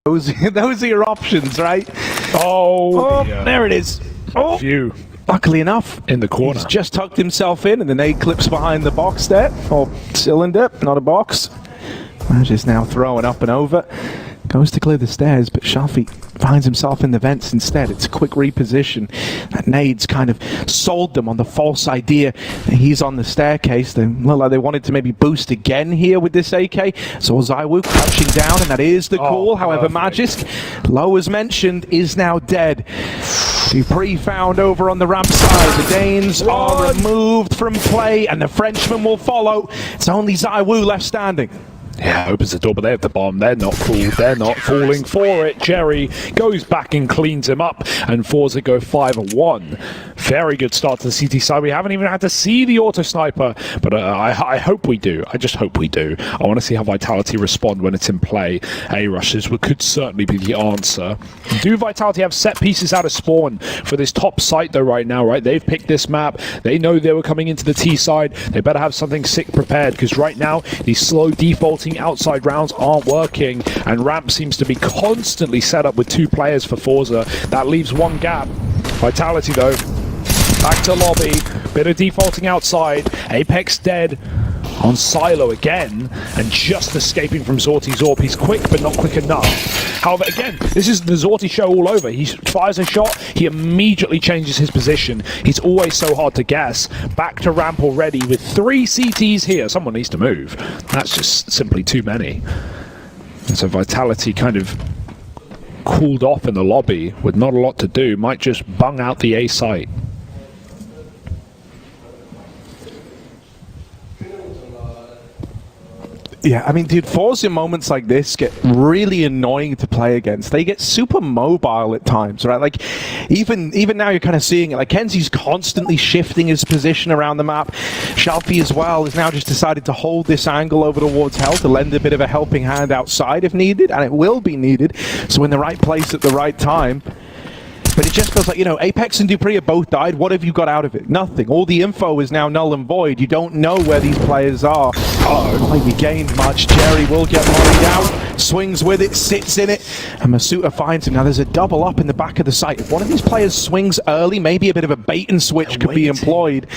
Those are your options, right? Oh, yeah. There it is. Oh, Phew. luckily enough, In the corner. he's just tucked himself in, and the nade clips behind the box there, or cylinder, not a box. Maj is now throwing up and over. Goes to clear the stairs, but Shelfie finds himself in the vents instead. It's a quick reposition. That nade's kind of sold them on the false idea that he's on the staircase. They look like they wanted to maybe boost again here with this AK. So ZywOo crouching down, and that is the call. However, Magisk, low as mentioned, is now dead. Dupree found over on the ramp side. The Danes are removed from play, and the Frenchman will follow. It's only ZywOo left standing. Yeah, opens the door, but they have the bomb. They're not fooled. They're not falling for it. Jerry goes back and cleans him up, and forZe go 5-1. Very good start to the CT side. We haven't even had to see the auto sniper, but I hope we do. I just hope we do. I want to see how Vitality respond when it's in play. A-rushes could certainly be the answer. Do Vitality have set pieces out of spawn for this top site though right now, right? They've picked this map. They know they were coming into the T side. They better have something sick prepared, because right now these slow defaulting outside rounds aren't working, and ramp seems to be constantly set up with 2 players for forZe. That leaves one gap. Vitality though, back to lobby, bit of defaulting outside. Apex dead on Silo again, and just escaping from Zorti Zorp. He's quick, but not quick enough. However, again, this is the Zorti show all over. He fires a shot, he immediately changes his position. He's always so hard to guess. Back to ramp already with 3 CTs here. Someone needs to move. That's just simply too many. And so Vitality kind of cooled off in the lobby with not a lot to do. Might just bung out the A site. Yeah, I mean, dude, forZe in moments like this get really annoying to play against. They get super mobile at times, right? Like, even now you're kind of seeing it. Like, Kenzie's constantly shifting his position around the map. Shelfie as well has now just decided to hold this angle over towards Hell to lend a bit of a helping hand outside if needed, and it will be needed. So in the right place at the right time. But it just feels like, you know, Apex and Dupree have both died. What have you got out of it? Nothing. All the info is now null and void. You don't know where these players are. Oh, not like you gained much. Jerry will get mollied out. Swings with it, sits in it, and Masuta finds him. Now there's a double up in the back of the site. If one of these players swings early, maybe a bit of a bait and switch could be employed.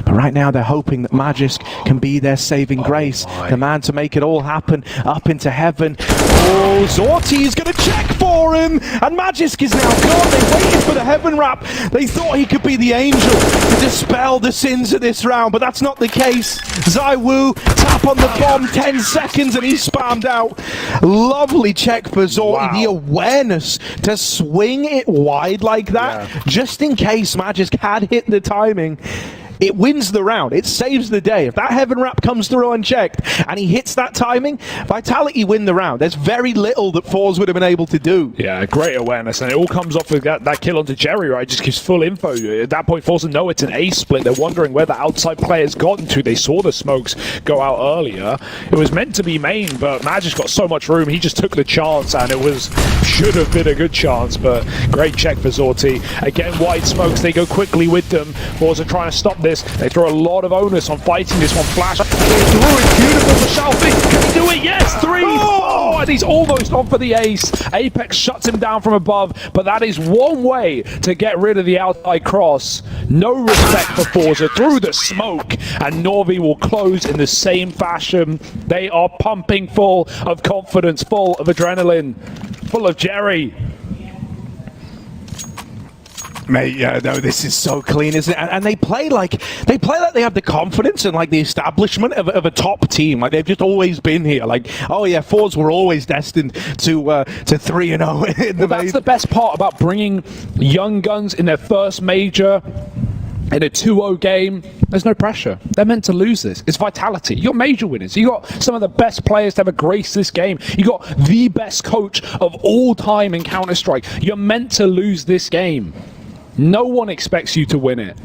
But right now they're hoping that Magisk can be their saving grace. The man to make it all happen up into heaven. Oh, Zorti's going to check for him, and Magisk is now gone. They waited for the heaven wrap. They thought he could be the angel to dispel the sins of this round, but that's not the case. ZywOo, tap on the bomb, 10 seconds, and he's spammed out. Lovely check for Zorti. Wow. The awareness to swing it wide like that, just in case Magisk had hit the timing. It wins the round. It saves the day. If that heaven wrap comes through unchecked and he hits that timing, Vitality win the round. There's very little that forZe would have been able to do. Yeah, great awareness. And it all comes off with that kill onto Jerry, right? Just gives full info. At that point, forZe know it's an A split. They're wondering where the outside player's gotten to. They saw the smokes go out earlier. It was meant to be main, but Magisk got so much room. He just took the chance, and it should have been a good chance, but great check for Zorti. Again, wide smokes. They go quickly with them. forZe trying to stop this. They throw a lot of onus on fighting this one. Flash. It's beautiful for Shelfie. Can he do it? Yes, 3. Oh, and he's almost on for the ace. Apex shuts him down from above, but that is one way to get rid of the outside cross. No respect for forZe through the smoke, and Norvi will close in the same fashion. They are pumping full of confidence, full of adrenaline, full of Jerry. Mate, yeah, no, this is so clean, isn't it? And they play like they have the confidence and like the establishment of a top team. Like they've just always been here. Like, oh yeah, forZe were always destined to 3-0 in the That's the best part about bringing young guns in their first major. In a 2-0 game, there's no pressure. They're meant to lose this. It's Vitality. You got major winners. You got some of the best players to ever grace this game. You got the best coach of all time in Counter-Strike. You're meant to lose this game. No one expects you to win it.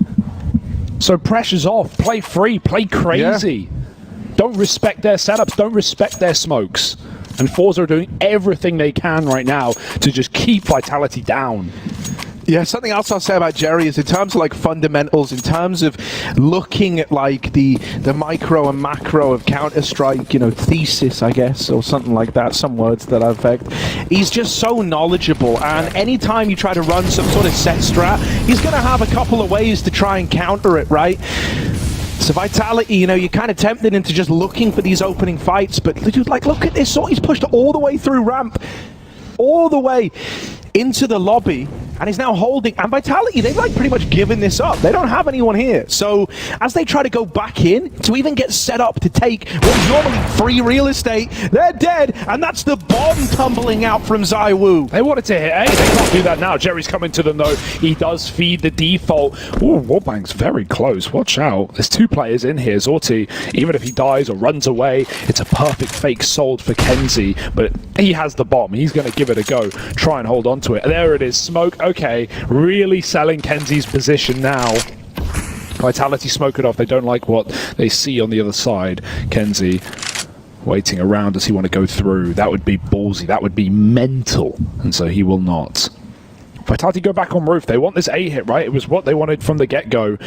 So pressure's off. Play free. Play crazy. Yeah. Don't respect their setups. Don't respect their smokes. And forZe are doing everything they can right now to just keep Vitality down. Yeah, something else I'll say about Jerry is in terms of like fundamentals, in terms of looking at like the micro and macro of Counter-Strike, you know, thesis, I guess, or something like that, some words that I've affect. He's just so knowledgeable, and anytime you try to run some sort of set strat, he's going to have a couple of ways to try and counter it, right? So Vitality, you know, you're kind of tempted into just looking for these opening fights, but dude, like, look at this, so he's pushed all the way through ramp, all the way into the lobby, and he's now holding, and Vitality, they've like pretty much given this up. They don't have anyone here. So as they try to go back in to even get set up to take what is normally free real estate, they're dead, and that's the bomb tumbling out from ZywOo. They wanted to hit A, they can't do that now. Jerry's coming to them though. He does feed the default. Ooh, Warbang's very close. Watch out. There's two players in here. Zorti, even if he dies or runs away, it's a perfect fake sold for kenzie, but he has the bomb. He's going to give it a go. Try and hold on to it. There it is. Smoke. Okay, really selling kenzie's position now. Vitality smoke it off. They don't like what they see on the other side. kenzie waiting around. Does he want to go through? That would be ballsy. That would be mental. And so he will not. Vitality go back on roof. They want this A hit, right? It was what they wanted from the get-go.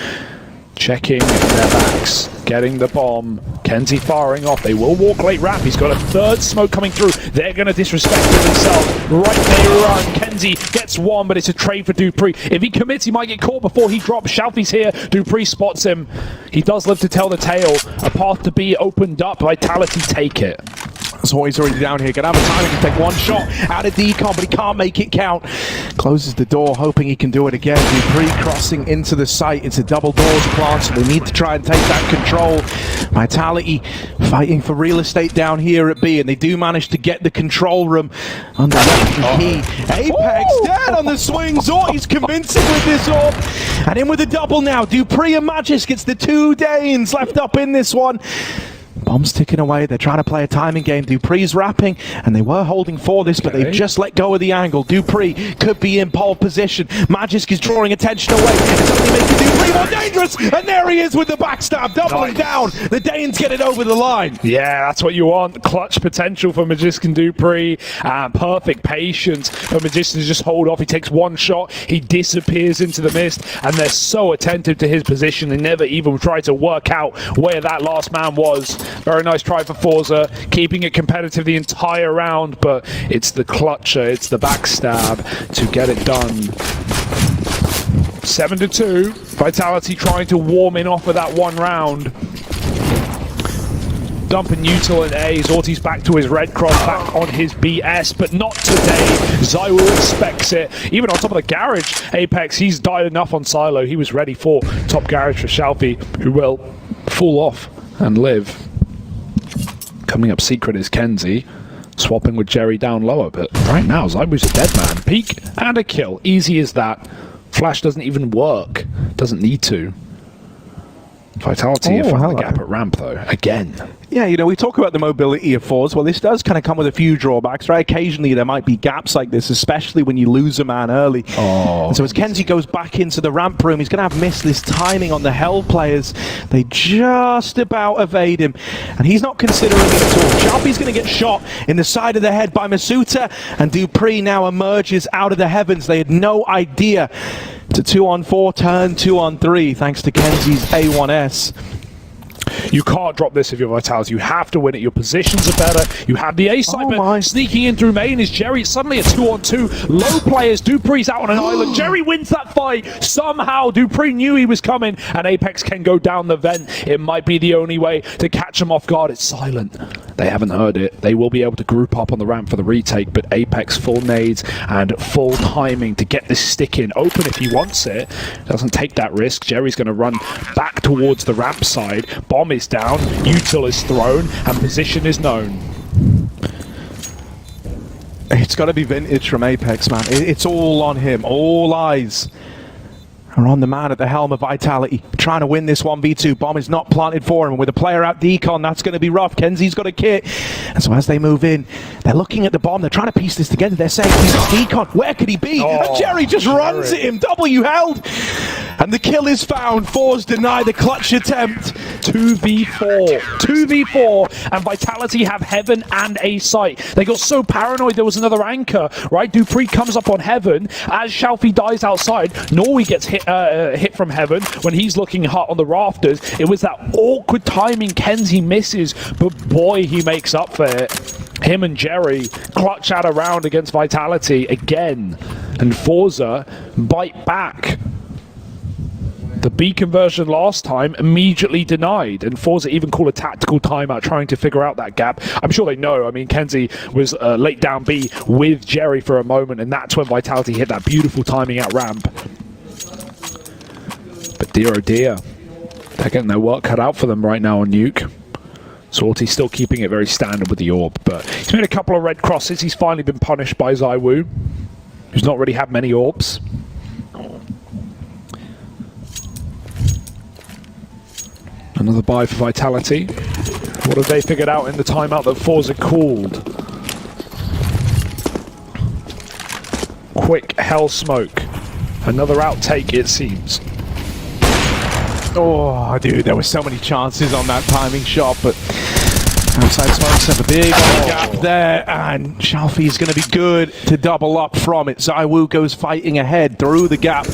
Checking their backs, getting the bomb. kenzie firing off. They will walk late ramp. He's got a third smoke coming through. They're going to disrespect themselves. Right, they run. kenzie gets one, but it's a trade for dupreeh. If he commits, he might get caught before he drops. Shalfie's here. dupreeh spots him. He does live to tell the tale. A path to B opened up. Vitality take it. So he's already down here. Gonna have a time. He can take one shot out of decon, but he can't make it count. Closes the door, hoping he can do it again. dupreeh crossing into the site. It's a double doors plant, so they need to try and take that control. Vitality fighting for real estate down here at B, and they do manage to get the control room under the key. Apex dead on the swing. He's convincing with this orb. And in with a double now. dupreeh and Magisk gets the two Danes left up in this one. Bomb's ticking away. They're trying to play a timing game. dupreeh's wrapping, and they were holding for this, but they've just let go of the angle. dupreeh could be in pole position. Magisk is drawing attention away. It's only making dupreeh more dangerous, and there he is with the backstab, doubling down. The Danes get it over the line. Yeah, that's what you want. Clutch potential for Magisk and dupreeh. Perfect patience for Magisk to just hold off. He takes one shot. He disappears into the mist, and they're so attentive to his position. They never even try to work out where that last man was. Very nice try for forZe, keeping it competitive the entire round, but it's the clutcher, it's the backstab to get it done. 7-2, Vitality trying to warm in off of that one round. Dumping neutral at A, Zorti's back to his red cross, back on his BS, but not today. ZywOo expects it. Even on top of the garage, Apex, he's died enough on Silo. He was ready for top garage for Shalfie, who will fall off and live. Coming up secret is kenzie, swapping with Jerry down lower, but right now ZywOo's a dead man. Peek and a kill, easy as that. Flash doesn't even work, doesn't need to. Vitality have found the gap at ramp though, again. Yeah, you know, we talk about the mobility of forZe. Well, this does kind of come with a few drawbacks, right? Occasionally there might be gaps like this, especially when you lose a man early. And so as kenzie goes back into the ramp room, he's going to have missed this timing on the Hell players. They just about evade him, and he's not considering it at all. Shalfie's going to get shot in the side of the head by Masuta, and dupreeh now emerges out of the heavens. They had no idea. To 2-on-4, turn 2-on-3, thanks to kenzie's A1S. You can't drop this if you're Vitality. You have to win it. Your positions are better. You have the A side, but sneaking in through main is Jerry. It's suddenly a 2-on-2. Low players. dupreeh's out on an island. Jerry wins that fight. Somehow, dupreeh knew he was coming, and Apex can go down the vent. It might be the only way to catch him off guard. It's silent. They haven't heard it. They will be able to group up on the ramp for the retake, but Apex full nades and full timing to get this stick in. Open if he wants it. Doesn't take that risk. Jerry's going to run back towards the ramp side. Bomb is down, util is thrown, and position is known. It's got to be vintage from Apex, man. It's all on him. All eyes are on the man at the helm of Vitality, trying to win this 1v2. Bomb is not planted for him, and with a player out decon, that's going to be rough. kenzie's got a kit, and so as they move in, they're looking at the bomb. They're trying to piece this together. They're saying, he's decon. Where could he be? And Jerry just runs at him. W held. And the kill is found. forZe deny the clutch attempt. 2v4. 2v4, and Vitality have Heaven and A site. They got so paranoid there was another anchor, right? Dupree comes up on Heaven as Shalfie dies outside. Norway gets hit from Heaven when he's looking hot on the rafters. It was that awkward timing. Kenzie misses, but boy, he makes up for it. Him and Jerry clutch out a round against Vitality again, and forZe bite back. The B conversion last time immediately denied, and forZe even call a tactical timeout trying to figure out that gap. I'm sure they know. I mean, Kenzie was late down B with Jerry for a moment, and that's when Vitality hit that beautiful timing out ramp. But dear oh dear, they're getting their work cut out for them right now on Nuke. Salty's still keeping it very standard with the orb, but he's made a couple of red crosses. He's finally been punished by ZywOo, who's not really had many orbs. Another buy for Vitality. What have they figured out in the timeout that forZe called? Quick hell smoke. Another outtake, it seems. Oh, dude, there were so many chances on that timing shot, but outside smokes have a big gap there, and Shalfie's going to be good to double up from it. ZywOo goes fighting ahead through the gap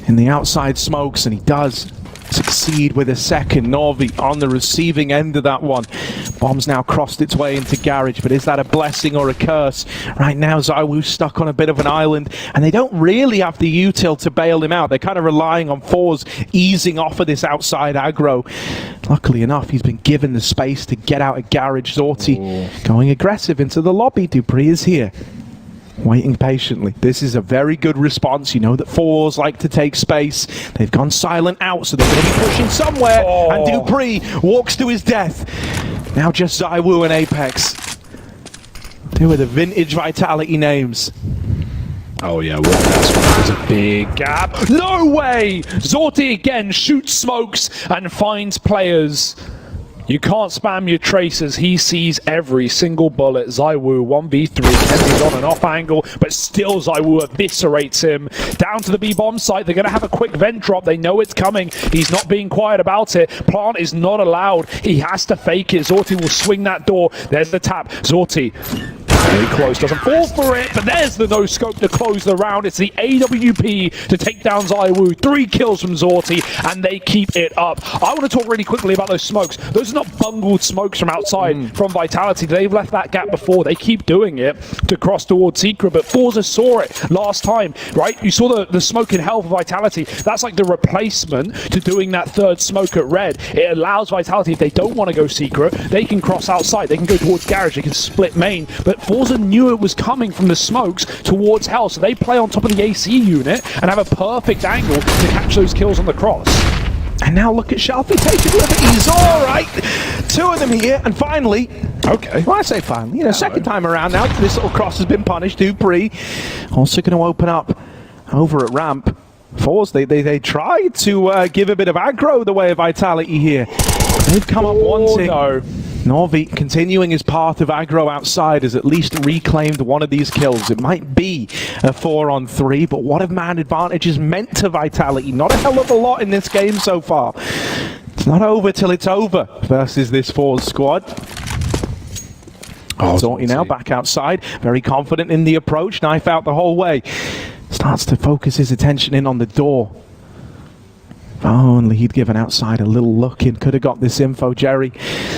in the outside smokes, and he does succeed with a second. Norvi on the receiving end of that one. Bomb's now crossed its way into Garage, but is that a blessing or a curse? Right now, ZywOo's stuck on a bit of an island, and they don't really have the util to bail him out. They're kind of relying on forZe easing off of this outside aggro. Luckily enough, he's been given the space to get out of Garage. Zorti going aggressive into the lobby. Dupree is here, waiting patiently. This is a very good response. You know that forZe like to take space. They've gone silent out, so they're going to be pushing somewhere. And Dupree walks to his death. Now just ZywOo and Apex. Two of the vintage Vitality names. Oh yeah, well, that's a big gap. No way! Zorti again shoots smokes and finds players. You can't spam your tracers. He sees every single bullet. ZywOo 1v3. Kenzie's on an off angle, but still ZywOo eviscerates him. Down to the B-bomb site. They're going to have a quick vent drop. They know it's coming. He's not being quiet about it. Plant is not allowed. He has to fake it. Zorti will swing that door. There's the tap. Zorti very close, doesn't fall for it, but there's the no scope to close the round. It's the AWP to take down ZywOo. 3 kills from Zorti, and they keep it up. I want to talk really quickly about those smokes. Those are not bungled smokes from outside from Vitality. They've left that gap before. They keep doing it to cross towards Secret, but forZe saw it last time, right? You saw the smoke in hell for Vitality. That's like the replacement to doing that third smoke at red. It allows Vitality, if they don't want to go Secret, they can cross outside. They can go towards Garage. They can split main, but forZe knew it was coming from the smokes towards hell, so they play on top of the AC unit and have a perfect angle to catch those kills on the cross. And now look at Shalfie taking liberties. All right, 2 of them here, and finally, okay, well, I say finally, you know, second time around now, this little cross has been punished. Dupree also going to open up over at ramp. forZe, they tried to give a bit of aggro the way of Vitality here. They've come up wanting. No. Norvi, continuing his path of aggro outside, has at least reclaimed one of these kills. It might be a 4-on-3, but what have man advantages meant to Vitality? Not a hell of a lot in this game so far. It's not over till it's over versus this forZe squad. Zorti now back outside, very confident in the approach, knife out the whole way. Starts to focus his attention in on the door. If only he'd given outside a little look in, could have got this info. Jerry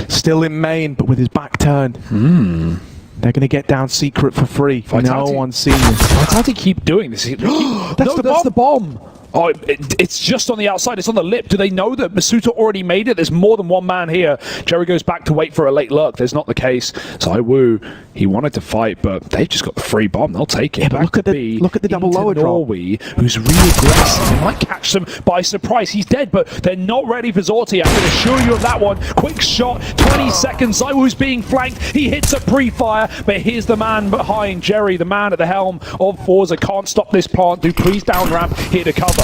still in main, but with his back turned. They're going to get down Secret for free. Vitality. No one's seen this. Vitality keep doing this. That's the bomb. Oh, it's just on the outside. It's on the lip. Do they know that Masuta already made it? There's more than one man here. Jerry goes back to wait for a late lurk. There's not the case. ZywOo, he wanted to fight, but they've just got the free bomb. They'll take it. Yeah, but look at the double lower drop. Norway, who's really aggressive. They might catch them by surprise. He's dead, but they're not ready for Zorti. I can assure you of that one. Quick shot, 20 seconds. ZywOo's being flanked. He hits a pre-fire, but here's the man behind Jerry, the man at the helm of forZe. Can't stop this plant. Dupree's down ramp, here to cover.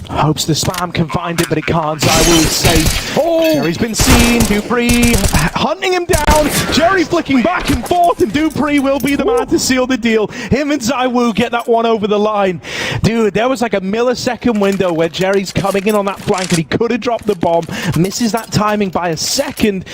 Hopes the spam can find it, but it can't. ZywOo is safe. Oh! Jerry's been seen. dupreeh hunting him down. Jerry flicking back and forth, and dupreeh will be the man to seal the deal. Him and ZywOo get that one over the line. Dude, there was like a millisecond window where Jerry's coming in on that flank, and he could have dropped the bomb. Misses that timing by a second,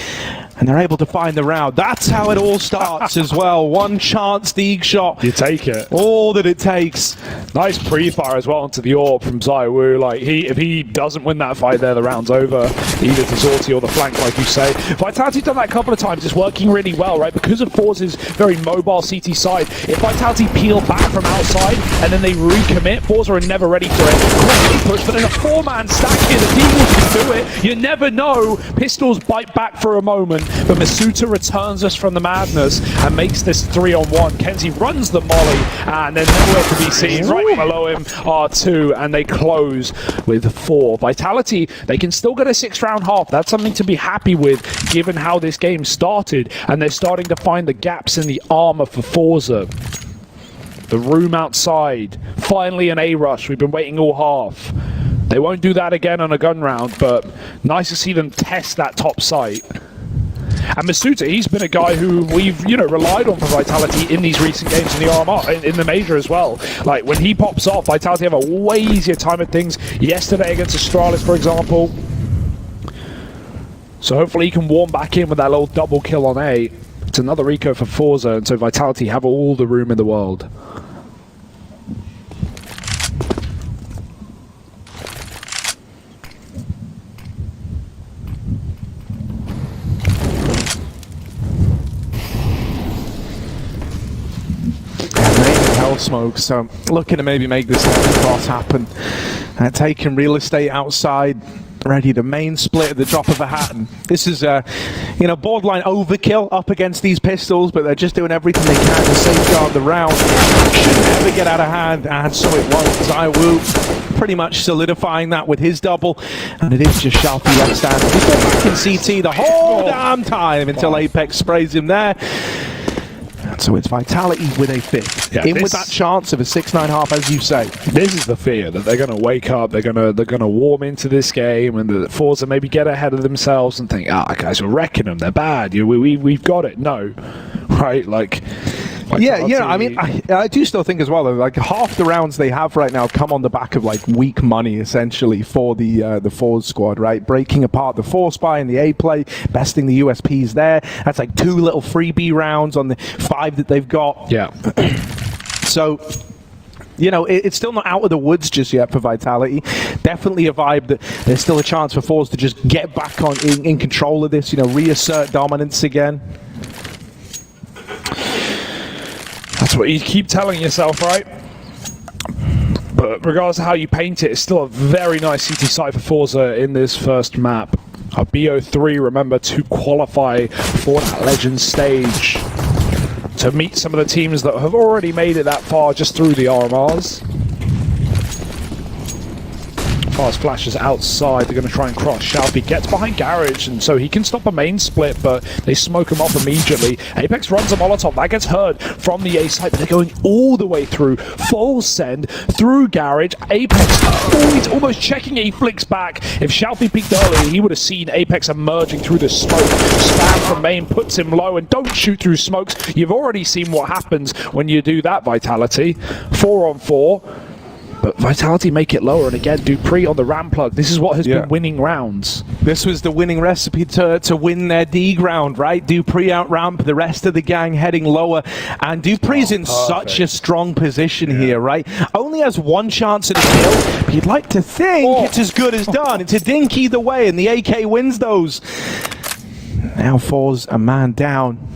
and they're able to find the round. That's how it all starts as well. One chance Deeg shot. You take it. All that it takes. Nice pre-fire as well onto the AWP from ZywOo. Like, if he doesn't win that fight there, the round's over. Either to Zorti or the flank, like you say. Vitality's done that a couple of times. It's working really well, right? Because of forZe's very mobile CT side. If Vitality peel back from outside and then they recommit, forZe are never ready for it. Quickly push, but in a four-man stack here, the Deagles can do it. You never know. Pistols bite back for a moment, but Masuta returns us from the madness and makes this 3-on-1. kenzie runs the molly, and then nowhere to be seen. Right below him are two, and they close with 4. Vitality, they can still get a 6-round half. That's something to be happy with, given how this game started, and they're starting to find the gaps in the armor for forZe. The room outside, finally an A rush. We've been waiting all half. They won't do that again on a gun round, but nice to see them test that top site. And Masuta, he's been a guy who we've, relied on for Vitality in these recent games in the RMR, in the major as well. Like, when he pops off, Vitality have a way easier time at things. Yesterday against Astralis, for example. So hopefully he can warm back in with that little double kill on A. It's another eco for forZe, and so Vitality have all the room in the world. Smoke, so looking to maybe make this cross happen. Taking real estate outside, ready to main split at the drop of a hat. And this is borderline overkill up against these pistols, but they're just doing everything they can to safeguard the round. Should never get out of hand, and so it won't. ZywOo pretty much solidifying that with his double, and it is just Shalfie left standing. He's been back in CT the whole damn time until Apex sprays him there. So it's Vitality with a 5th. Yeah, with that chance of a 6-9 half, as you say. This is the fear that they're going to wake up, they're going to warm into this game, and the forZe maybe get ahead of themselves and think, guys, we're wrecking them, they're bad, we've got it. No, right? Like I mean, I do still think as well, though, like half the rounds they have right now come on the back of like weak money, essentially, for the forZe squad, right? Breaking apart the force buy and the A play, besting the USPs there. That's like 2 little freebie rounds on the 5 that they've got. Yeah. So, it's still not out of the woods just yet for Vitality. Definitely a vibe that there's still a chance for forZe to just get back on in control of this, reassert dominance again. That's what you keep telling yourself, right? But regardless of how you paint it, it's still a very nice CT site for forZe in this first map. Our BO3, remember, to qualify for that Legends stage, to meet some of the teams that have already made it that far just through the RMRs. Fast flashes outside, they're going to try and cross. Shalfie gets behind Garage, and so he can stop a main split, but they smoke him off immediately. Apex runs a Molotov, that gets heard from the A side, but they're going all the way through. Full send through Garage. Apex, he's almost checking it, he flicks back. If Shalfie peeked earlier, he would have seen Apex emerging through the smoke. Spam from main puts him low, and don't shoot through smokes. You've already seen what happens when you do that, Vitality. 4-on-4. But Vitality make it lower, and again, dupreeh on the ram plug. This is what has been winning rounds. This was the winning recipe to win their Deeg round, right? dupreeh out ramp, the rest of the gang heading lower, and dupreeh's in such a strong position here, right? Only has 1 chance at a kill, but you'd like to think it's as good as done. It's a dink either way, and the AK wins those. Now forZe a man down.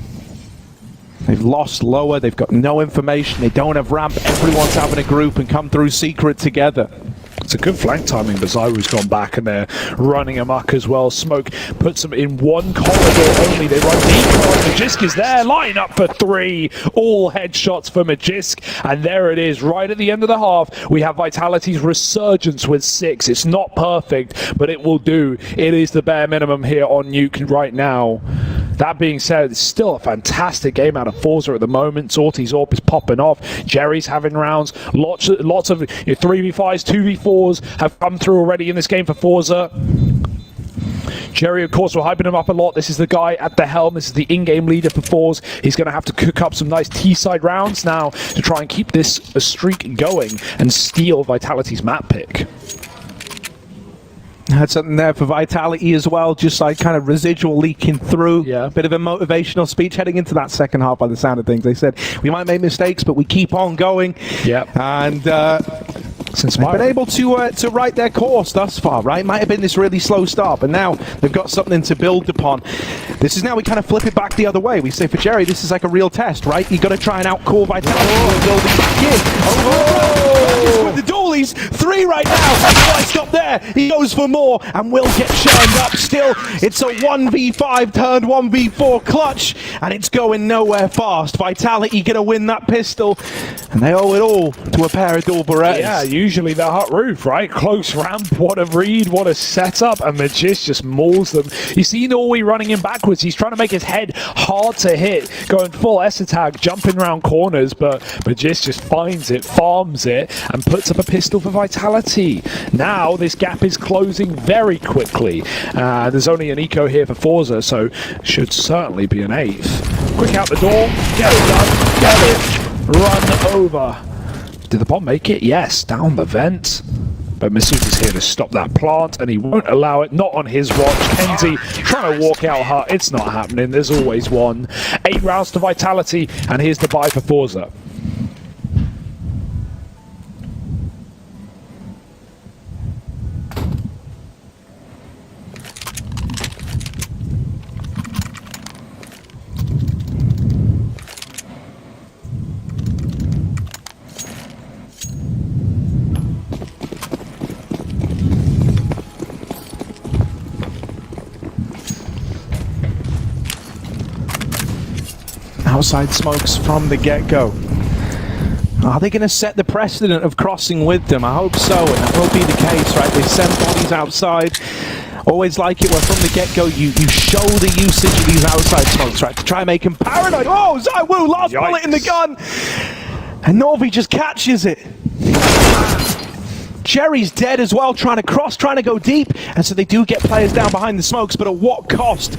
They've lost lower, they've got no information, they don't have ramp, everyone's having a group and come through secret together. It's a good flank timing, but ZywOo's gone back and they're running amok as well. Smoke puts them in 1 corridor only. They run deep. Magisk is there, line up for 3. All headshots for Magisk, and there it is, right at the end of the half. We have Vitality's resurgence with 6. It's not perfect, but it will do. It is the bare minimum here on Nuke right now. That being said, it's still a fantastic game out of forZe at the moment. Zorti's AWP is popping off. Jerry's having rounds. Lots of 3v5s, 2v4s have come through already in this game for forZe. Jerry, of course, we're hyping him up a lot. This is the guy at the helm. This is the in-game leader for forZe. He's going to have to cook up some nice T-side rounds now to try and keep this streak going and steal Vitality's map pick. Had something there for Vitality as well, just like kind of residual leaking through. Yeah. Bit of a motivational speech heading into that second half by the sound of things. They said, we might make mistakes, but we keep on going. Yeah. And they've been able to write their course thus far, right? Might have been this really slow start, but now they've got something to build upon. This is now we kind of flip it back the other way. We say for Jerry, this is like a real test, right? You got to try and outcall Vitality and build it back in. With the dualies, 3 right now. Why stop there? He goes for more and will get churned up. Still, it's a 1v5 turned 1v4 clutch, and it's going nowhere fast. Vitality gonna win that pistol, and they owe it all to a pair of dual berets. Yeah, usually the hut roof, right? Close ramp, what a read, what a setup, and Magis just mauls them. You see Norway running in backwards. He's trying to make his head hard to hit, going full S attack, jumping around corners, but Magis just finds it, farms it, and puts up a pistol for Vitality. Now this gap is closing very quickly. There's only an eco here for forZe, so should certainly be an 8th. Quick out the door, get it done, get it, run over. Did the bomb make it? Yes, down the vent. But Masuta's here to stop that plant, and he won't allow it, not on his watch. kenzie trying to walk out hut, it's not happening, there's always one. 8 rounds to Vitality, and here's the buy for forZe. Outside smokes from the get-go. Are they going to set the precedent of crossing with them? I hope so, and that will be the case, right? They send bodies outside. Always like it where from the get-go you show the usage of these outside smokes, right? To try and make them paranoid. Oh, Zaiwu, last Yikes. bullet in the gun! And Norvi just catches it. Jerry's dead as well, trying to cross, trying to go deep, and so they do get players down behind the smokes, but at what cost? 2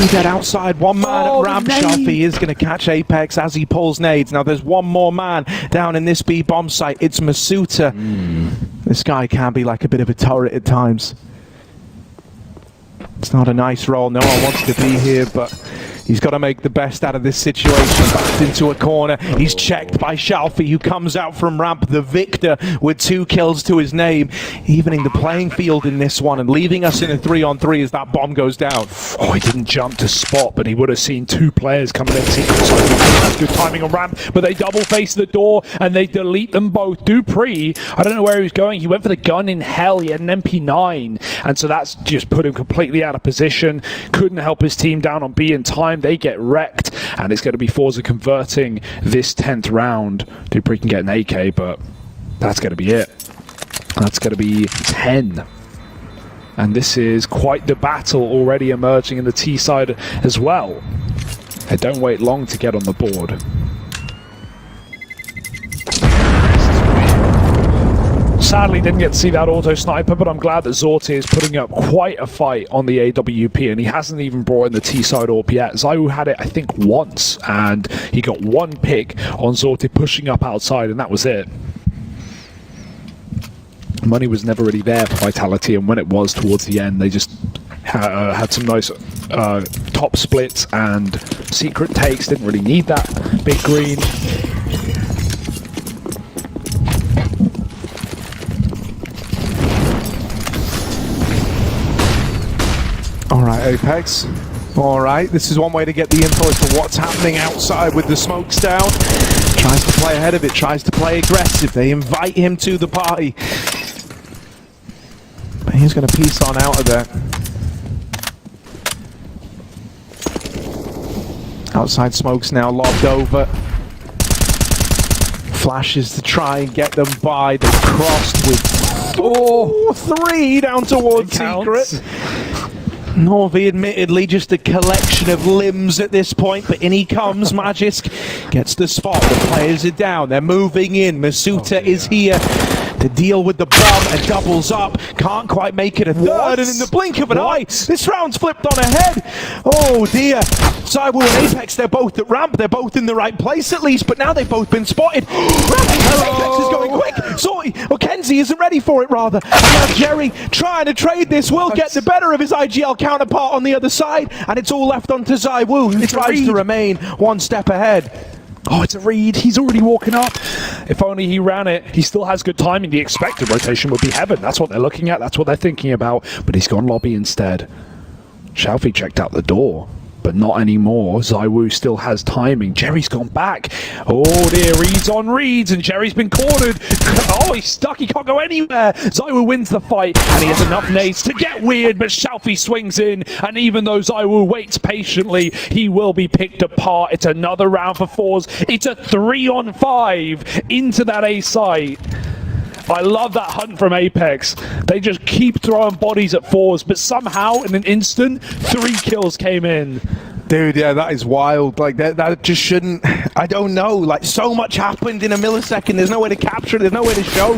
dead outside, 1 man at ramp. Sharpie is going to catch Apex as he pulls nades. Now there's 1 more man down in this B bomb site. It's Masuta. This guy can be like a bit of a turret at times. It's not a nice role, no one wants to be here, but he's got to make the best out of this situation. Backed into a corner. He's checked by Shalfie, who comes out from ramp, the victor, with 2 kills to his name, evening the playing field in this one and leaving us in a 3-on-3 as that bomb goes down. Oh, he didn't jump to spot, but he would have seen 2 players coming in. That's good timing on ramp, but they double face the door and they delete them both. Dupree, I don't know where he was going. He went for the gun in hell. He had an MP9, and so that's just put him completely out of position. Couldn't help his team down on B in time. They get wrecked, and it's going to be forZe converting this 10th round. Dupree can get an AK, but that's going to be it. That's going to be 10. And this is quite the battle already emerging in the T side as well. They don't wait long to get on the board. Sadly didn't get to see that auto sniper, but I'm glad that Zorti is putting up quite a fight on the AWP, and he hasn't even brought in the T-side AWP yet. Zaiwu had it, I think, once, and he got 1 pick on Zorti pushing up outside, and that was it. Money was never really there for Vitality, and when it was towards the end, they just had some nice top splits and secret takes. Didn't really need that big green. Alright, Apex. Alright, this is one way to get the info as to what's happening outside with the smokes down. Tries to play ahead of it, tries to play aggressive. They invite him to the party. But he's going to piece on out of there. Outside smokes now lobbed over. Flashes to try and get them by. They crossed with 3 down towards Secret. Norvi admittedly just a collection of limbs at this point, but in he comes. Magisk gets the spot. The players are down. They're moving in. Masuta is here to deal with the bomb and doubles up. Can't quite make it a third, and in the blink of an eye, this round's flipped on ahead. Oh dear. ZywOo and Apex, they're both at ramp. They're both in the right place at least, but now they've both been spotted. Apex is going quick. Sorry, or Kenzie isn't ready for it rather. And now Jerry trying to trade this will get the better of his IGL counterpart on the other side, and it's all left onto ZywOo, who tries to remain one step ahead. Oh, it's a read. He's already walking up. If only he ran it. He still has good timing. The expected rotation would be heaven. That's what they're looking at. That's what they're thinking about. But he's gone lobby instead. Xiaofi checked out the door, but not anymore. ZywOo still has timing. Jerry's gone back. Oh dear, reads on reads, and Jerry's been cornered. Oh, he's stuck. He can't go anywhere. ZywOo wins the fight, and he has enough nades to get weird, but Xiaofi swings in, and even though ZywOo waits patiently, he will be picked apart. It's another round for forZe. It's a 3-on-5 into that A site. I love that hunt from Apex. They just keep throwing bodies at forZe, but somehow in an instant, 3 kills came in. Dude, yeah, that is wild. Like, that just shouldn't... I don't know. Like, so much happened in a millisecond. There's no way to capture it. There's no way to show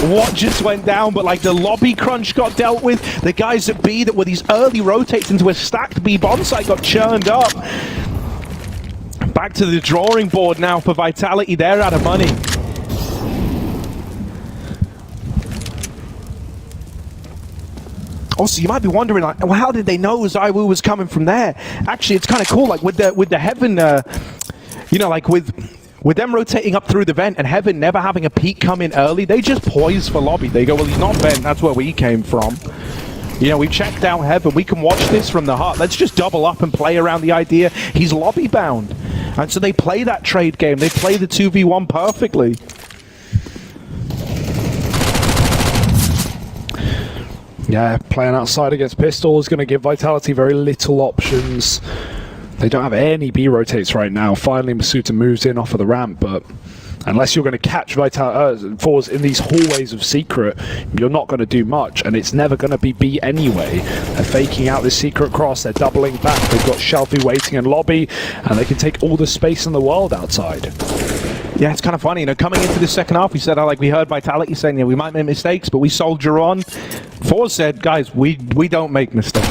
what just went down. But, like, the lobby crunch got dealt with. The guys at B that were these early rotates into a stacked B bomb site got churned up. Back to the drawing board now for Vitality. They're out of money. Also, you might be wondering, like, well, how did they know ZywOo was coming from there? Actually, it's kind of cool, like with the Heaven, you know, like with them rotating up through the vent and Heaven never having a peek come in early, they just poise for lobby. They go, well, he's not vent, that's where we came from. You know, we checked out Heaven, we can watch this from the heart. Let's just double up and play around the idea he's lobby bound. And so they play that trade game, they play the 2v1 perfectly. Yeah, playing outside against Pistol is going to give Vitality very little options. They don't have any B rotates right now. Finally, Masuta moves in off of the ramp, but unless you're going to catch forZe in these hallways of Secret, you're not going to do much, and it's never going to be B anyway. They're faking out this Secret cross, they're doubling back, they've got Xiaofi waiting in lobby, and they can take all the space in the world outside. Yeah, it's kind of funny, you know, coming into the second half, we said, like, we heard Vitality saying, yeah, we might make mistakes, but we soldier on. forZe said, guys, we don't make mistakes.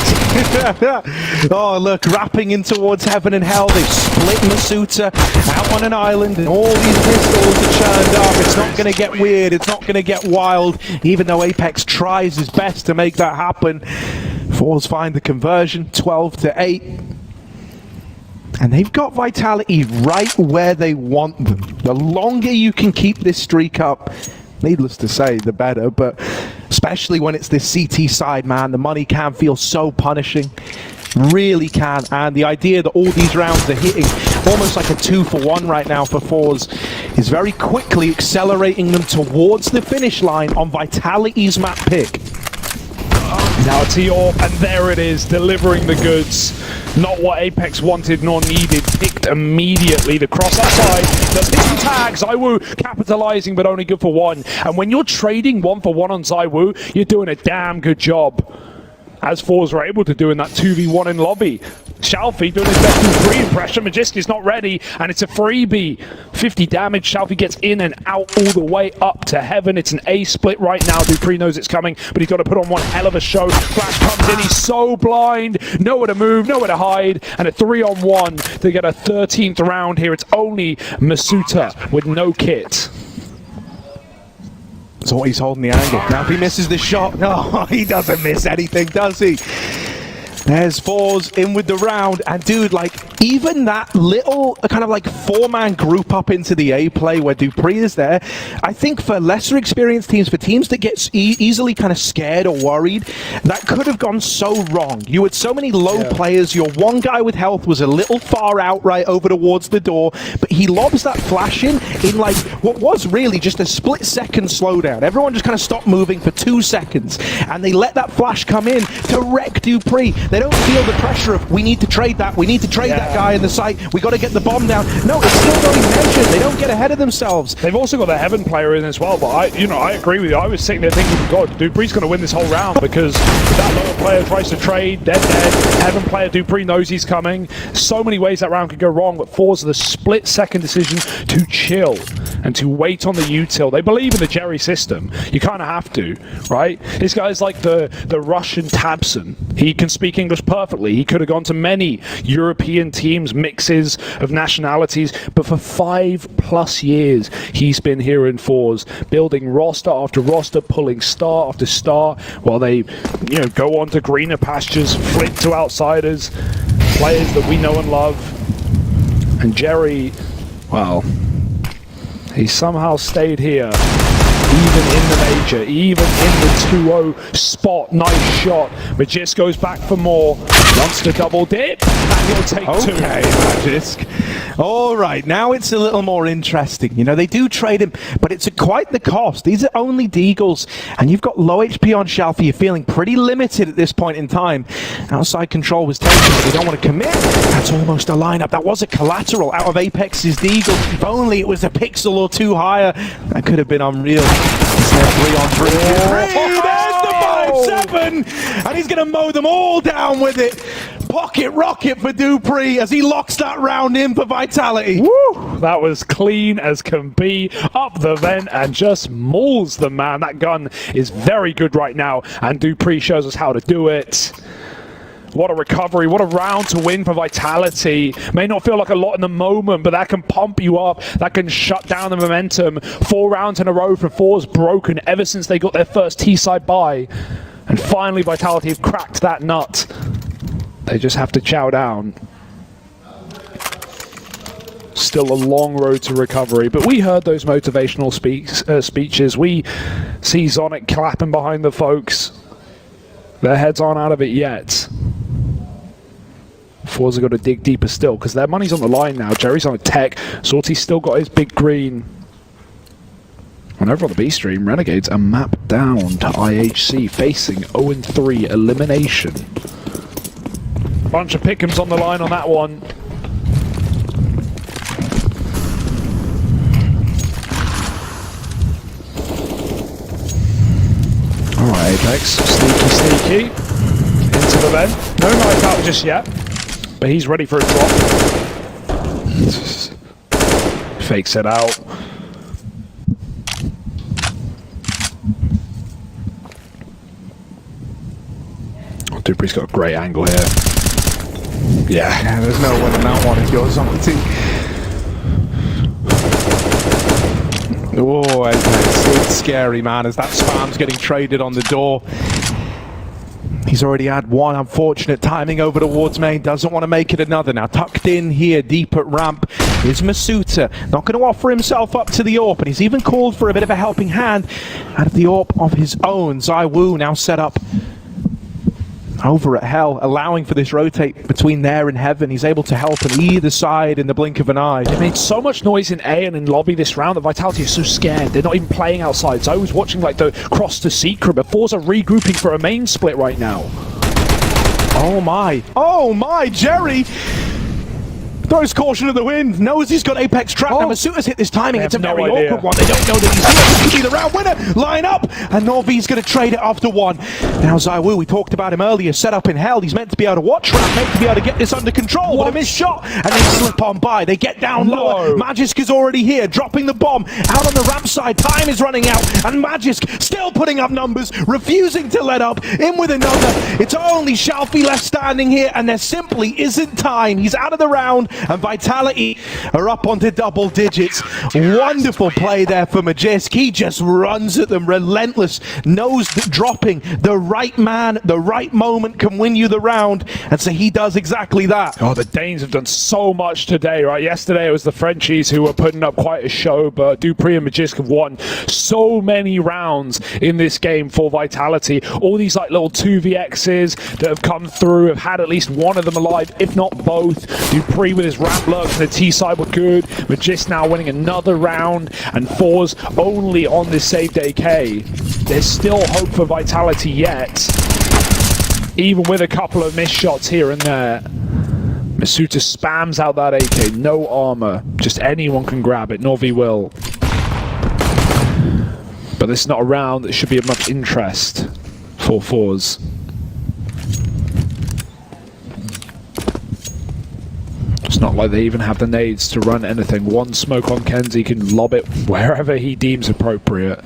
Oh, look, wrapping in towards heaven and hell. They've split Masuta out on an island, and all these pistols are churned up. It's not going to get weird. It's not going to get wild, even though Apex tries his best to make that happen. forZe find the conversion, 12-8. And they've got Vitality right where they want them. The longer you can keep this streak up, needless to say, the better, but especially when it's this CT side, man, the money can feel so punishing. Really can. And the idea that all these rounds are hitting almost like a 2-for-1 right now for forZe is very quickly accelerating them towards the finish line on Vitality's map pick. Now it's Eorp, and there it is, delivering the goods. Not what Apex wanted nor needed, picked immediately. The cross outside, the pistol tag, ZywOo capitalizing, but only good for 1. And when you're trading 1-for-1 on ZywOo, you're doing a damn good job, as forZe were able to do in that 2v1 in lobby. Xiaofi doing his best in 3 impression. Magisk not ready, and it's a freebie. 50 damage. Xiaofi gets in and out all the way up to heaven. It's an A split right now. Dupree knows it's coming, but he's got to put on one hell of a show. Flash comes in. He's so blind. Nowhere to move, nowhere to hide. And a 3-on-1 to get a 13th round here. It's only Masuta with no kit. So he's holding the angle. Now if he misses the shot, no, he doesn't miss anything, does he? There's forZe in with the round, and dude, like, even that little kind of like 4-man group up into the A play where Dupree is there, I think for lesser experienced teams, for teams that get easily kind of scared or worried, that could have gone so wrong. You had so many low players, your one guy with health was a little far out right over towards the door, but he lobs that flash in like what was really just a split-second slowdown. Everyone just kind of stopped moving for 2 seconds, and they let that flash come in to wreck Dupree. They don't feel the pressure of, we need to trade that, we need to trade that guy in the site, we got to get the bomb down. No, it's still going measured. They don't get ahead of themselves. They've also got the Heaven player in as well, but I agree with you. I was sitting there thinking, God, Dupree's going to win this whole round because if that lower player tries to trade, they're dead. Heaven player Dupree knows he's coming. So many ways that round could go wrong, but forZe the split-second decision to chill and to wait on the util. They believe in the Jerry system. You kind of have to, right? This guy's like the Russian Tabson. He can speak English perfectly. He could have gone to many European teams, mixes of nationalities, but for 5+ years he's been here in forZe, building roster after roster, pulling star after star, while they go on to greener pastures, flick to outsiders, players that we know and love. And Jerry, well, he somehow stayed here, even in the major, even in the 2-0 spot. Nice shot. Magisk goes back for more, wants to double dip, and he'll take two. Okay, Magisk. All right, now it's a little more interesting. They do trade him, but it's at quite the cost. These are only Deagles, and you've got low HP on Shelfie. You're feeling pretty limited at this point in time. Outside control was taken, but they don't want to commit. That's almost a lineup. That was a collateral out of Apex's Deagle. If only it was a pixel or two higher, that could have been unreal. He's there 3-on-3. There's the 5-7, and he's going to mow them all down with it. Pocket rocket for Dupree as he locks that round in for Vitality. Woo! That was clean as can be. Up the vent and just mauls the man. That gun is very good right now, and Dupree shows us how to do it. What a recovery, what a round to win for Vitality. May not feel like a lot in the moment, but that can pump you up, that can shut down the momentum. 4 rounds in a row for forZe broken ever since they got their first T-side bye. And finally Vitality have cracked that nut. They just have to chow down. Still a long road to recovery, but we heard those motivational speeches. We see Zonic clapping behind the folks. Their heads aren't out of it yet. forZe got to dig deeper still, because their money's on the line now. Jerry's on a tech. Salty's still got his big green. And over on the B stream, Renegades are mapped down to IHC, facing 0-3 elimination. Bunch of pick'ems on the line on that one. Alright, Apex, sneaky. Into the vent. No knife out just yet, but he's ready for a drop. Fakes it out. Oh, Dupree's got a great angle here. Yeah, there's no winning that one if you're Zonty. Oh, it's scary, man, as that spam's getting traded on the door. He's already had one unfortunate timing over towards main, doesn't want to make it another. Now tucked in here, deep at ramp, is Masuta. Not going to offer himself up to the AWP, and he's even called for a bit of a helping hand out of the AWP of his own. ZywOo now set up over at Hell, allowing for this rotate between there and Heaven. He's able to help on either side in the blink of an eye. They made so much noise in A and in lobby this round that Vitality is so scared. They're not even playing outside. So I was watching like the cross to secret, but forZe are regrouping for a main split right now. Oh my, Jerry! Throws caution to the wind, knows he's got Apex trapped. Now Masuta's hit this timing, it's a very awkward one. They don't know that he's here. This could be the round winner. Line up, and Norv's going to trade it after one. Now ZywOo, we talked about him earlier, set up in Hell. He's meant to be able to watch ramp, meant to be able to get this under control, but a missed shot, and they slip on by. They get down lower. Magisk is already here, dropping the bomb out on the ramp side. Time is running out, and Magisk still putting up numbers, refusing to let up. In with another. It's only Shelfie left standing here, and there simply isn't time. He's out of the round, and Vitality are up onto double digits. Wonderful play there for Magisk. He just runs at them, relentless, knows that dropping the right man, the right moment can win you the round, and so he does exactly that. Oh, the Danes have done so much today, right? Yesterday it was the Frenchies who were putting up quite a show, but Dupree and Magisk have won so many rounds in this game for Vitality. All these like little 2vx's that have come through have had at least one of them alive, if not both. Dupree with his ramp lurks, the T side were good. Magisk now winning another round, and forZe only on this saved AK. There's still hope for Vitality yet, even with a couple of missed shots here and there. Masuta spams out that AK, no armor. Just anyone can grab it, Novi will. But this is not a round that should be of much interest for forZe. It's not like they even have the nades to run anything. One smoke on kenZ, can lob it wherever he deems appropriate.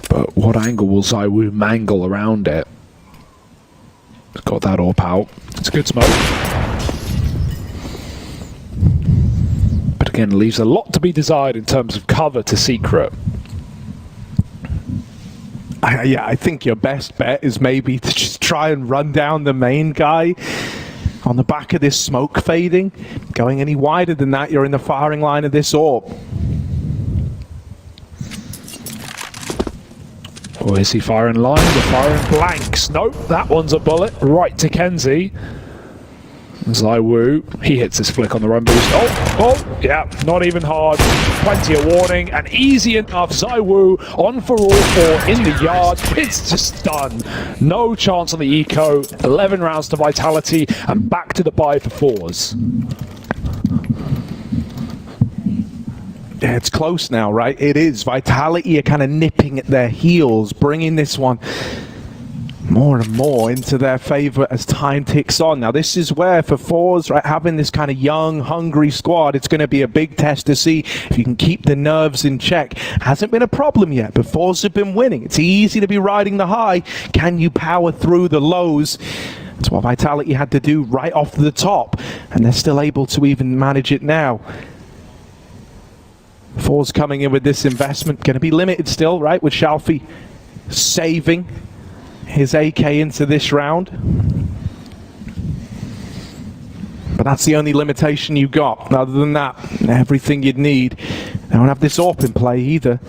But what angle will ZywOo mangle around it? Got that AWP out. It's a good smoke. But again, leaves a lot to be desired in terms of cover to Secret. Yeah, I think your best bet is maybe to just try and run down the main guy on the back of this smoke fading. Going any wider than that, you're in the firing line of this AWP. Oh, is he firing lines or firing blanks? Nope, that one's a bullet right to kenZ. ZywOo, he hits his flick on the run boost. Oh, yeah, not even hard. Plenty of warning and easy enough. ZywOo on for all four in the yard. It's just done. No chance on the eco. 11 rounds to Vitality and back to the buy for forZe. Yeah, it's close now, right? It is. Vitality are kind of nipping at their heels, bringing this one more and more into their favor as time ticks on. Now, this is where, for forZe, right, having this kind of young, hungry squad, it's going to be a big test to see if you can keep the nerves in check. Hasn't been a problem yet, but forZe have been winning. It's easy to be riding the high. Can you power through the lows? That's what Vitality had to do right off the top, and they're still able to even manage it now. forZe coming in with this investment, going to be limited still, right, with Shalfie saving his AK into this round. But that's the only limitation you got. Other than that, everything you'd need. They don't have this AWP in play either.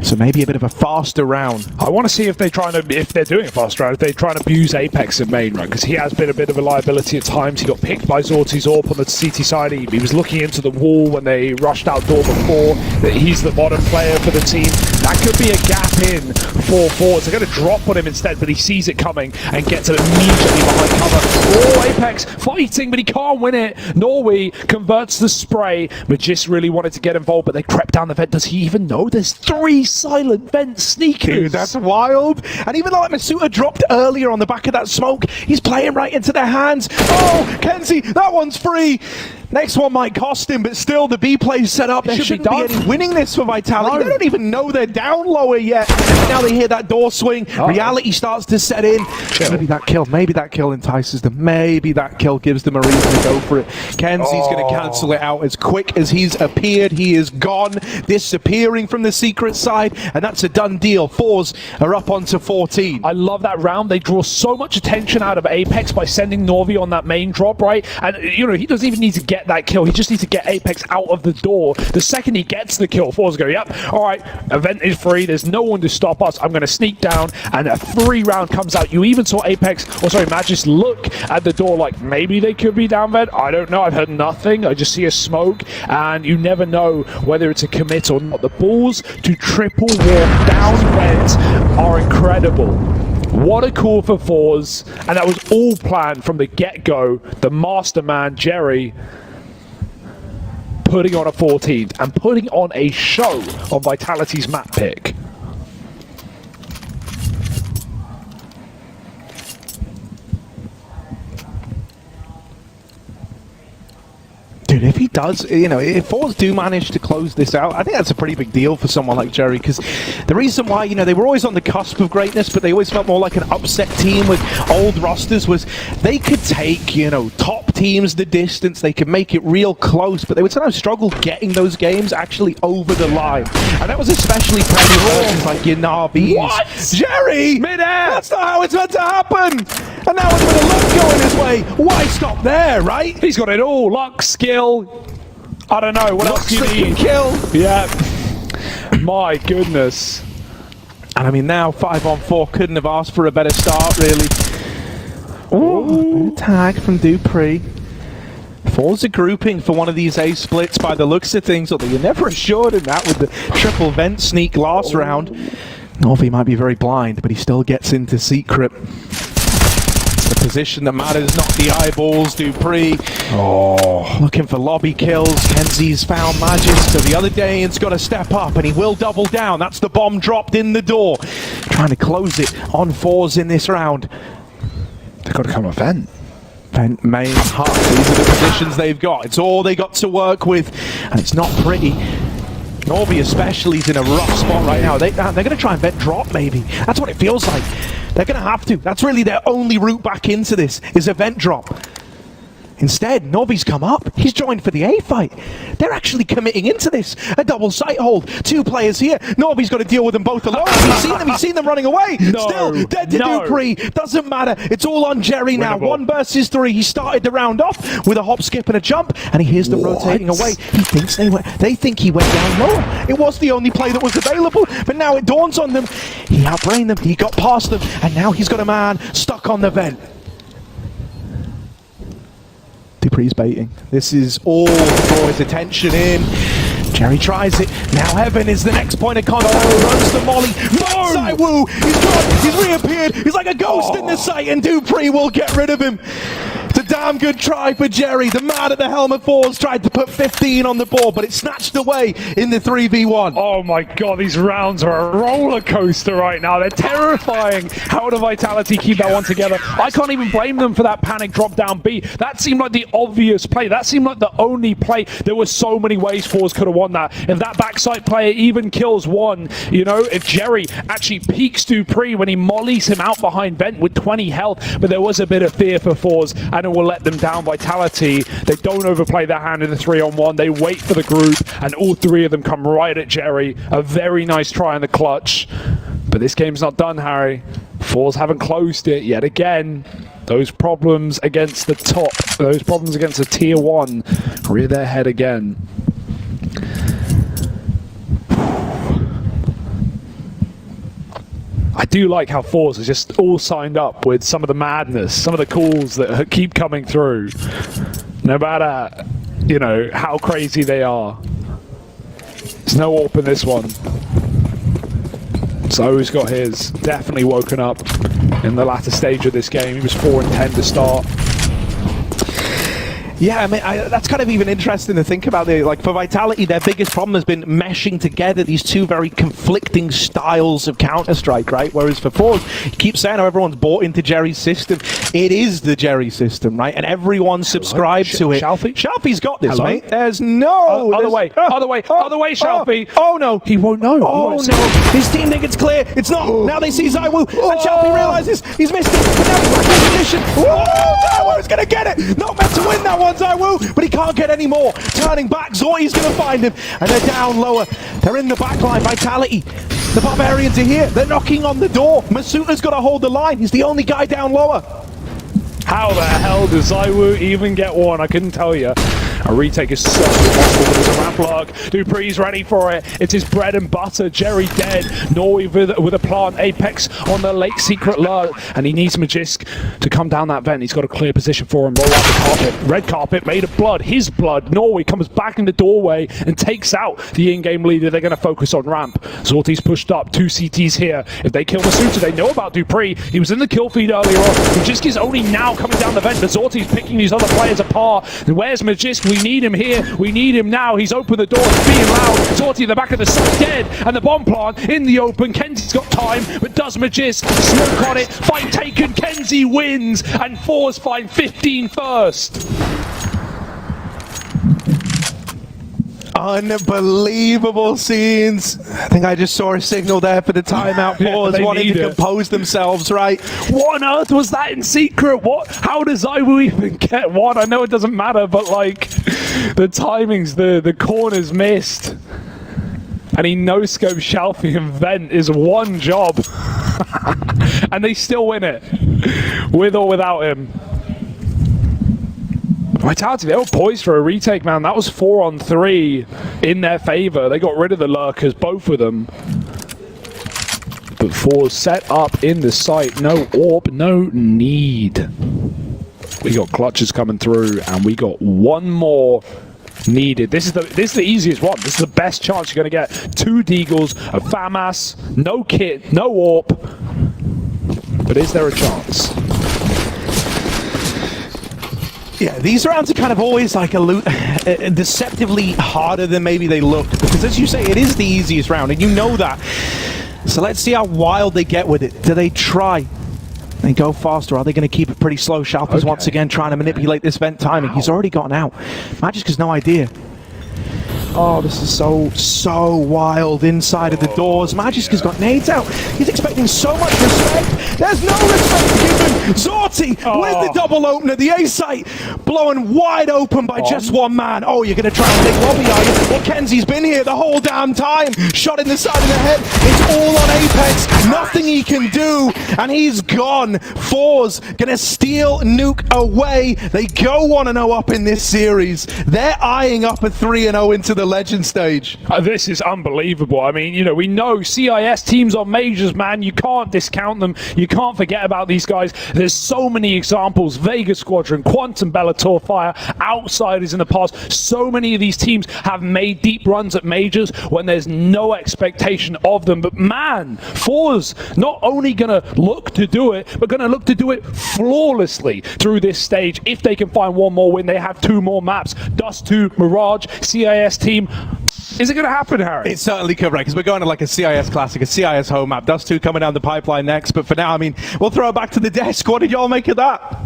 So maybe a bit of a faster round. I want to see if they're doing a fast round, if they're trying to abuse Apex in main, right? Because he has been a bit of a liability at times. He got picked by Zorti's AWP on the CT side. He was looking into the wall when they rushed out door before. He's the bottom player for the team. That could be a gap in for forZe. They're going to drop on him instead, but he sees it coming and gets it immediately behind cover. Oh, Apex fighting, but he can't win it. Norway converts the spray. Magis really wanted to get involved, but they crept down the vent. Does he even know there's 3 silent vent sneakers? Dude, that's wild. And even though Masuta dropped earlier on the back of that smoke, he's playing right into their hands. Oh, kenZ, that one's free. Next one might cost him, but still the B play's set up. There shouldn't be any winning this for Vitality. No. They don't even know they're down lower yet. Now they hear that door swing. Reality starts to set in. Maybe that kill entices them. Maybe that kill gives them a reason to go for it. kenZ's going to cancel it out as quick as he's appeared. He is gone, disappearing from the secret side, and that's a done deal. forZe are up onto 14. I love that round. They draw so much attention out of Apex by sending Norvi on that main drop, right? And, you know, he doesn't even need to get that kill. He just needs to get Apex out of the door. The second he gets the kill, forZe go, yep, all right, event is free. There's no one to stop us. I'm going to sneak down, and a 3 round comes out. You even saw Magis look at the door like maybe they could be down vent. I don't know. I've heard nothing. I just see a smoke, and you never know whether it's a commit or not. The balls to triple walk down vent are incredible. What a call for forZe, and that was all planned from the get-go. The masterman, Jerry, putting on a 14th and putting on a show on Vitality's map pick. Dude, if he does, you know, if forZe do manage to close this out, I think that's a pretty big deal for someone like Jerry, because the reason why, you know, they were always on the cusp of greatness, but they always felt more like an upset team with old rosters, was they could take, you know, top teams the distance, they could make it real close, but they would sometimes struggle getting those games actually over the line. And that was especially present like your Navis. What? Jerry! Mid-air! That's not how it's meant to happen! And now it's with a luck going his way. Why stop there, right? He's got it all. Luck, skill. I don't know. What else do you need? Kill. Yeah. My goodness. And I mean, now 5-on-4 couldn't have asked for a better start, really. Ooh, tag from Dupree. forZe grouping for one of these A splits by the looks of things, although you're never assured in that with the triple vent sneak last round. Norvi might be very blind, but he still gets into secret. The position that matters, not the eyeballs. Dupree, looking for lobby kills. Kenzie's found Magis, so the other Dane's got to step up, and he will double down. That's the bomb dropped in the door. Trying to close it on fours in this round. They've got to come event. Vent, main, hut. These are the positions they've got. It's all they got to work with, and it's not pretty. Norby especially is in a rough spot right now. They're going to try and vent drop, maybe. That's what it feels like. They're going to have to. That's really their only route back into this, is a vent drop. Instead, Norby's come up. He's joined for the A fight. They're actually committing into this. A double sight hold. Two players here. Norby's got to deal with them both alone. He's seen them running away. No, Still dead to Dupree. Doesn't matter. It's all on Jerry now. Winnable. 1 versus 3. He started the round off with a hop, skip, and a jump, and he hears them rotating away. He thinks they think he went down low. It was the only play that was available, but now it dawns on them. He outbrained them. He got past them, and now he's got a man stuck on the vent. Dupree's baiting. This is all to draw his attention in. Jerry tries it. Now Heaven is the next point of contact. Runs the molly. No! ZywOo! He's gone! He's reappeared! He's like a ghost in the sight, and Dupree will get rid of him. It's a damn good try for Jerry. The man at the helmet falls tried to put 15 on the board, but it's snatched away in the 3v1. Oh my god, these rounds are a roller coaster right now. They're terrifying. How do Vitality keep that one together? I can't even blame them for that panic drop down B. That seemed like the obvious play. That seemed like the only play. There were so many ways forZe could have won that. If that backside player even kills one, you know, if Jerry actually peeks Dupree when he mollies him out behind vent with 20 health, but there was a bit of fear for forZe, and it will let them down. Vitality, they don't overplay their hand in the 3-on-1. They wait for the group, and all three of them come right at Jerry. A very nice try in the clutch. But this game's not done, Harry. forZe haven't closed it yet again. Those problems against the top, those problems against the tier 1 rear their head again. I do like how forZe is just all signed up with some of the madness, some of the calls that keep coming through. No matter, you know, how crazy they are. There's no AWP in this one. ZywOo's got his. Definitely woken up in the latter stage of this game. He was 4-10 to start. Yeah, I mean, that's kind of even interesting to think about. Like, for Vitality, their biggest problem has been meshing together these two very conflicting styles of Counter-Strike, right? Whereas for forZe, you keep saying how everyone's bought into Jerry's system. It is the Jerry system, right? And everyone subscribed to it. Shalfie? Shalfie's got this, Hello? mate. There's no... Other way, Shalfie. Oh, no. He won't know. Oh, no. His team think it's clear. It's not. Now they see ZywOo, and Shalfie realizes he's missed it. But now he's back in position. Whoa! ZywOo's going to get it. Not meant to win that one, ZywOo, but he can't get any more. Turning back, Zorti's going to find him, and they're down lower. They're in the back line. Vitality. The Barbarians are here. They're knocking on the door. Masuta's got to hold the line. He's the only guy down lower. How the hell does ZywOo even get one? I couldn't tell you. A retake is so impossible, but there's a ramp lurk. Dupree's ready for it. It's his bread and butter. Jerry dead. Norway with a plant. Apex on the late secret lurk. And he needs Magisk to come down that vent. He's got a clear position for him. Roll out the carpet. Red carpet made of blood. His blood. Norway comes back in the doorway and takes out the in-game leader. They're going to focus on ramp. Zorti's pushed up. 2 CTs here. If they kill Masuta, they know about Dupree. He was in the kill feed earlier on. Magisk is only now coming down the vent. But Zorti's picking these other players apart. And where's Magisk? We need him here. We need him now. He's opened the door. He's being loud. Zorti in the back of the side dead. And the bomb plant in the open. Kenzie's got time, but does Magisk. Smoke on it. Fight taken. Kenzie wins. And forZe find 15 first. Unbelievable scenes. I think I just saw a signal there for the timeout. forZe wanting to compose themselves, right? What on earth was that in secret? What? How does ZywOo even get one? I know it doesn't matter, but like the timings, the corners missed. And he no-scopes Shalfie and vent is one job. And they still win it. With or without him. Vitality, they were poised for a retake, man. That was 4-on-3 in their favor. They got rid of the lurkers, both of them. But forZe set up in the site. No AWP, no need. We got clutches coming through, and we got one more needed. This is the easiest one. This is the best chance you're going to get. 2 Deagles, a FAMAS, no kit, no AWP. But is there a chance? Yeah, these rounds are kind of always like deceptively harder than maybe they look, because as you say, it is the easiest round, and you know that. So let's see how wild they get with it. Do they try and go faster? Are they going to keep it pretty slow? Shalper's once again trying to manipulate this vent timing. He's already gotten out. Magic has no idea. Oh, this is so wild inside of the doors. Magisk has got nades out. He's expecting so much respect. There's no respect given. Zorti with the double opener. The A-site blowing wide open by just one man. Oh, you're going to try and take lobby, are you? Well, Kenzie's been here the whole damn time. Shot in the side of the head. It's all on Apex. Nothing he can do. And he's gone. forZe going to steal Nuke away. They go 1-0 up in this series. They're eyeing up a 3-0 into the legend stage. This is unbelievable. I mean, you know, we know CIS teams on majors, man. You can't discount them. You can't forget about these guys. There's so many examples. Vega Squadron, Quantum, Bellator Fire, Outsiders in the past. So many of these teams have made deep runs at majors when there's no expectation of them. But man, forZe not only going to look to do it, but going to look to do it flawlessly through this stage. If they can find one more win, they have 2 more maps. Dust 2, Mirage, CIS team. Is it going to happen, Harry? It's certainly correct, because we're going to like a CIS Classic, a CIS home map. Dust 2 coming down the pipeline next. But for now, I mean, we'll throw it back to the desk. What did y'all make of that?